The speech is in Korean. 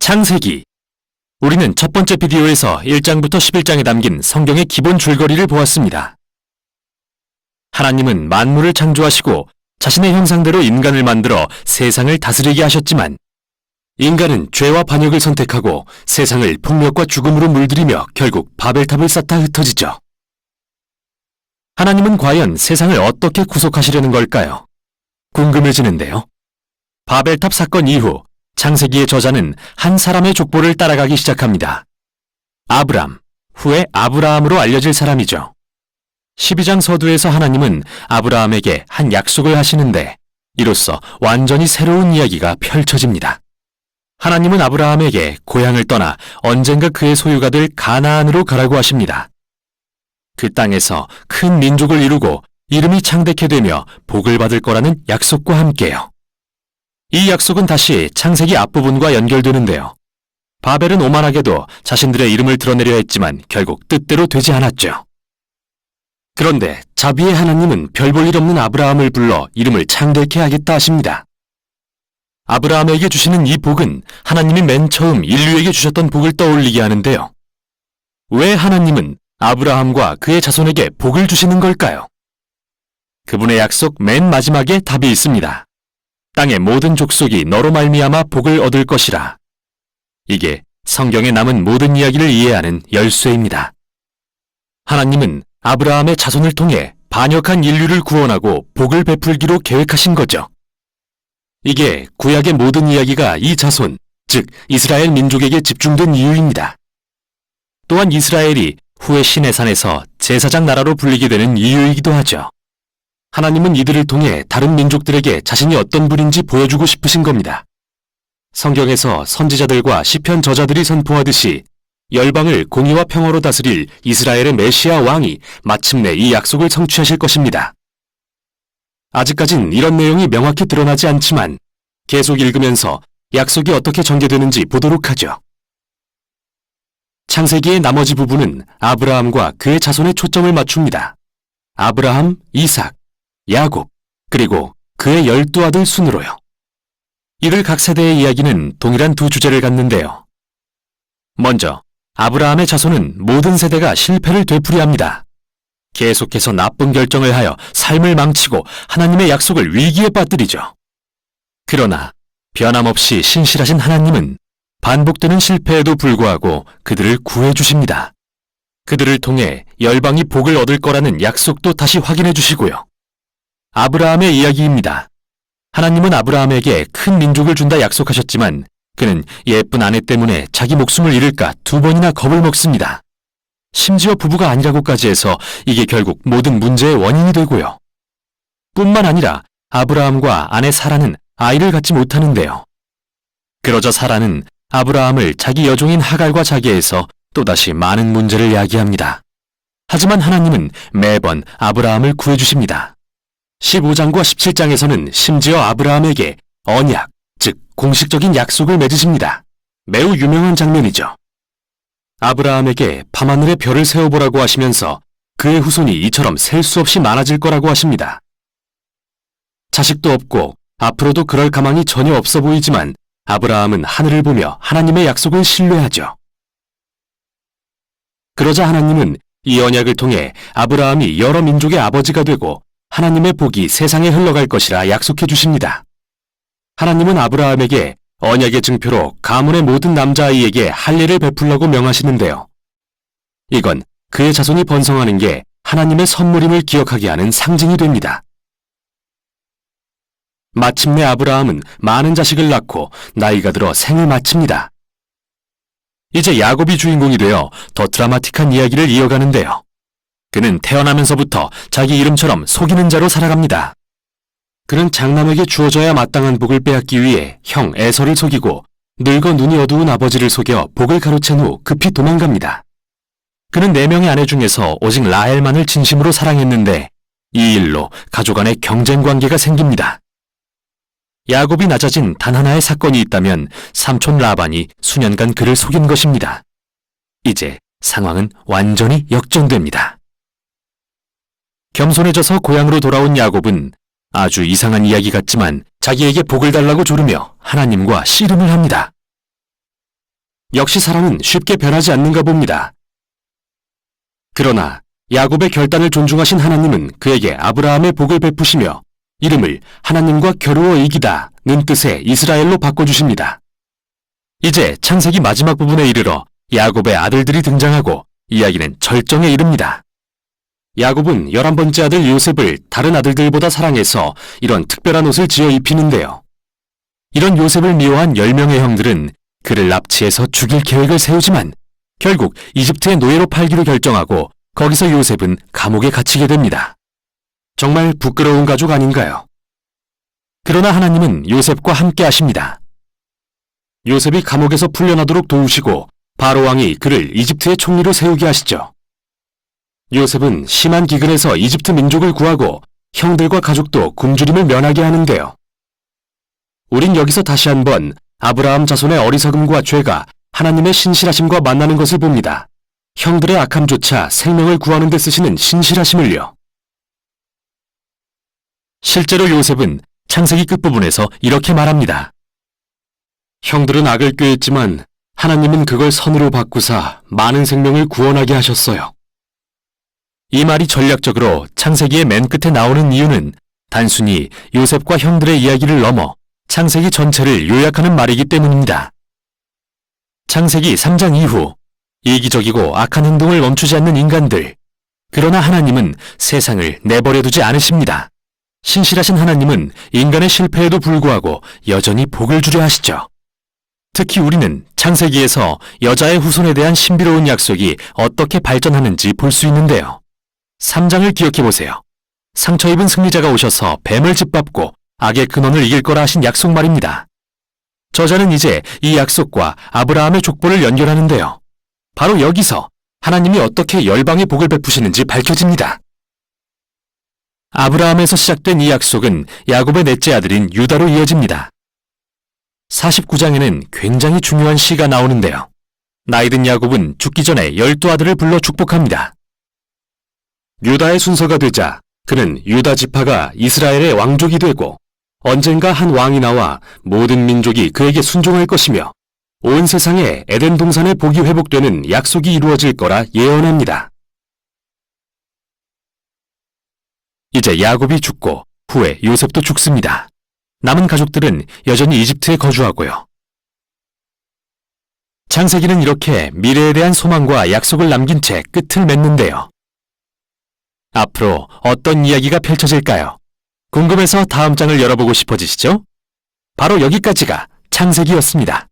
창세기. 우리는 첫 번째 비디오에서 1장부터 11장에 담긴 성경의 기본 줄거리를 보았습니다. 하나님은 만물을 창조하시고 자신의 형상대로 인간을 만들어 세상을 다스리게 하셨지만 인간은 죄와 반역을 선택하고 세상을 폭력과 죽음으로 물들이며 결국 바벨탑을 쌓다 흩어지죠. 하나님은 과연 세상을 어떻게 구속하시려는 걸까요? 궁금해지는데요. 바벨탑 사건 이후 창세기의 저자는 한 사람의 족보를 따라가기 시작합니다. 아브람, 후에 아브라함으로 알려질 사람이죠. 12장 서두에서 하나님은 아브라함에게 한 약속을 하시는데 이로써 완전히 새로운 이야기가 펼쳐집니다. 하나님은 아브라함에게 고향을 떠나 언젠가 그의 소유가 될 가나안으로 가라고 하십니다. 그 땅에서 큰 민족을 이루고 이름이 창대케 되며 복을 받을 거라는 약속과 함께요. 이 약속은 다시 창세기 앞부분과 연결되는데요. 바벨은 오만하게도 자신들의 이름을 드러내려 했지만 결국 뜻대로 되지 않았죠. 그런데 자비의 하나님은 별 볼 일 없는 아브라함을 불러 이름을 창대케 하겠다 하십니다. 아브라함에게 주시는 이 복은 하나님이 맨 처음 인류에게 주셨던 복을 떠올리게 하는데요. 왜 하나님은 아브라함과 그의 자손에게 복을 주시는 걸까요? 그분의 약속 맨 마지막에 답이 있습니다. 땅의 모든 족속이 너로 말미암아 복을 얻을 것이라. 이게 성경에 남은 모든 이야기를 이해하는 열쇠입니다. 하나님은 아브라함의 자손을 통해 반역한 인류를 구원하고 복을 베풀기로 계획하신 거죠. 이게 구약의 모든 이야기가 이 자손, 즉 이스라엘 민족에게 집중된 이유입니다. 또한 이스라엘이 후에 시내산에서 제사장 나라로 불리게 되는 이유이기도 하죠. 하나님은 이들을 통해 다른 민족들에게 자신이 어떤 분인지 보여주고 싶으신 겁니다. 성경에서 선지자들과 시편 저자들이 선포하듯이 열방을 공의와 평화로 다스릴 이스라엘의 메시아 왕이 마침내 이 약속을 성취하실 것입니다. 아직까진 이런 내용이 명확히 드러나지 않지만 계속 읽으면서 약속이 어떻게 전개되는지 보도록 하죠. 창세기의 나머지 부분은 아브라함과 그의 자손에 초점을 맞춥니다. 아브라함, 이삭, 야곱, 그리고 그의 12아들 순으로요. 이를 각 세대의 이야기는 동일한 두 주제를 갖는데요. 먼저 아브라함의 자손은 모든 세대가 실패를 되풀이합니다. 계속해서 나쁜 결정을 하여 삶을 망치고 하나님의 약속을 위기에 빠뜨리죠. 그러나 변함없이 신실하신 하나님은 반복되는 실패에도 불구하고 그들을 구해주십니다. 그들을 통해 열방이 복을 얻을 거라는 약속도 다시 확인해 주시고요. 아브라함의 이야기입니다. 하나님은 아브라함에게 큰 민족을 준다 약속하셨지만 그는 예쁜 아내 때문에 자기 목숨을 잃을까 2번이나 겁을 먹습니다. 심지어 부부가 아니라고까지 해서 이게 결국 모든 문제의 원인이 되고요. 뿐만 아니라 아브라함과 아내 사라는 아이를 갖지 못하는데요. 그러자 사라는 아브라함을 자기 여종인 하갈과 자기해서 또다시 많은 문제를 야기합니다. 하지만 하나님은 매번 아브라함을 구해주십니다. 15장과 17장에서는 심지어 아브라함에게 언약, 즉 공식적인 약속을 맺으십니다. 매우 유명한 장면이죠. 아브라함에게 밤하늘에 별을 세워보라고 하시면서 그의 후손이 이처럼 셀 수 없이 많아질 거라고 하십니다. 자식도 없고 앞으로도 그럴 가망이 전혀 없어 보이지만 아브라함은 하늘을 보며 하나님의 약속을 신뢰하죠. 그러자 하나님은 이 언약을 통해 아브라함이 여러 민족의 아버지가 되고 하나님의 복이 세상에 흘러갈 것이라 약속해 주십니다. 하나님은 아브라함에게 언약의 증표로 가문의 모든 남자아이에게 할례를 베풀라고 명하시는데요. 이건 그의 자손이 번성하는 게 하나님의 선물임을 기억하게 하는 상징이 됩니다. 마침내 아브라함은 많은 자식을 낳고 나이가 들어 생을 마칩니다. 이제 야곱이 주인공이 되어 더 드라마틱한 이야기를 이어가는데요. 그는 태어나면서부터 자기 이름처럼 속이는 자로 살아갑니다. 그는 장남에게 주어져야 마땅한 복을 빼앗기 위해 형 에서를 속이고 늙어 눈이 어두운 아버지를 속여 복을 가로챈 후 급히 도망갑니다. 그는 4명의 아내 중에서 오직 라헬만을 진심으로 사랑했는데 이 일로 가족 안에 경쟁 관계가 생깁니다. 야곱이 낮아진 단 하나의 사건이 있다면 삼촌 라반이 수년간 그를 속인 것입니다. 이제 상황은 완전히 역전됩니다. 겸손해져서 고향으로 돌아온 야곱은 아주 이상한 이야기 같지만 자기에게 복을 달라고 조르며 하나님과 씨름을 합니다. 역시 사람은 쉽게 변하지 않는가 봅니다. 그러나 야곱의 결단을 존중하신 하나님은 그에게 아브라함의 복을 베푸시며 이름을 하나님과 겨루어 이기다는 뜻의 이스라엘로 바꿔주십니다. 이제 창세기 마지막 부분에 이르러 야곱의 아들들이 등장하고 이야기는 절정에 이릅니다. 야곱은 11번째 아들 요셉을 다른 아들들보다 사랑해서 이런 특별한 옷을 지어 입히는데요. 이런 요셉을 미워한 10명의 형들은 그를 납치해서 죽일 계획을 세우지만 결국 이집트의 노예로 팔기로 결정하고 거기서 요셉은 감옥에 갇히게 됩니다. 정말 부끄러운 가족 아닌가요? 그러나 하나님은 요셉과 함께 하십니다. 요셉이 감옥에서 풀려나도록 도우시고 바로 왕이 그를 이집트의 총리로 세우게 하시죠. 요셉은 심한 기근에서 이집트 민족을 구하고 형들과 가족도 굶주림을 면하게 하는데요. 우린 여기서 다시 한번 아브라함 자손의 어리석음과 죄가 하나님의 신실하심과 만나는 것을 봅니다. 형들의 악함조차 생명을 구하는 데 쓰시는 신실하심을요. 실제로 요셉은 창세기 끝부분에서 이렇게 말합니다. 형들은 악을 꾀했지만 하나님은 그걸 선으로 바꾸사 많은 생명을 구원하게 하셨어요. 이 말이 전략적으로 창세기의 맨 끝에 나오는 이유는 단순히 요셉과 형들의 이야기를 넘어 창세기 전체를 요약하는 말이기 때문입니다. 창세기 3장 이후 이기적이고 악한 행동을 멈추지 않는 인간들. 그러나 하나님은 세상을 내버려 두지 않으십니다. 신실하신 하나님은 인간의 실패에도 불구하고 여전히 복을 주려 하시죠. 특히 우리는 창세기에서 여자의 후손에 대한 신비로운 약속이 어떻게 발전하는지 볼 수 있는데요. 3장을 기억해 보세요. 상처 입은 승리자가 오셔서 뱀을 짓밟고 악의 근원을 이길 거라 하신 약속 말입니다. 저자는 이제 이 약속과 아브라함의 족보를 연결하는데요. 바로 여기서 하나님이 어떻게 열방의 복을 베푸시는지 밝혀집니다. 아브라함에서 시작된 이 약속은 야곱의 넷째 아들인 유다로 이어집니다. 49장에는 굉장히 중요한 시가 나오는데요. 나이든 야곱은 죽기 전에 12아들을 불러 축복합니다. 유다의 순서가 되자 그는 유다 지파가 이스라엘의 왕족이 되고 언젠가 한 왕이 나와 모든 민족이 그에게 순종할 것이며 온 세상에 에덴 동산의 복이 회복되는 약속이 이루어질 거라 예언합니다. 이제 야곱이 죽고 후에 요셉도 죽습니다. 남은 가족들은 여전히 이집트에 거주하고요. 창세기는 이렇게 미래에 대한 소망과 약속을 남긴 채 끝을 맺는데요. 앞으로 어떤 이야기가 펼쳐질까요? 궁금해서 다음 장을 열어보고 싶어지시죠? 바로 여기까지가 창세기였습니다.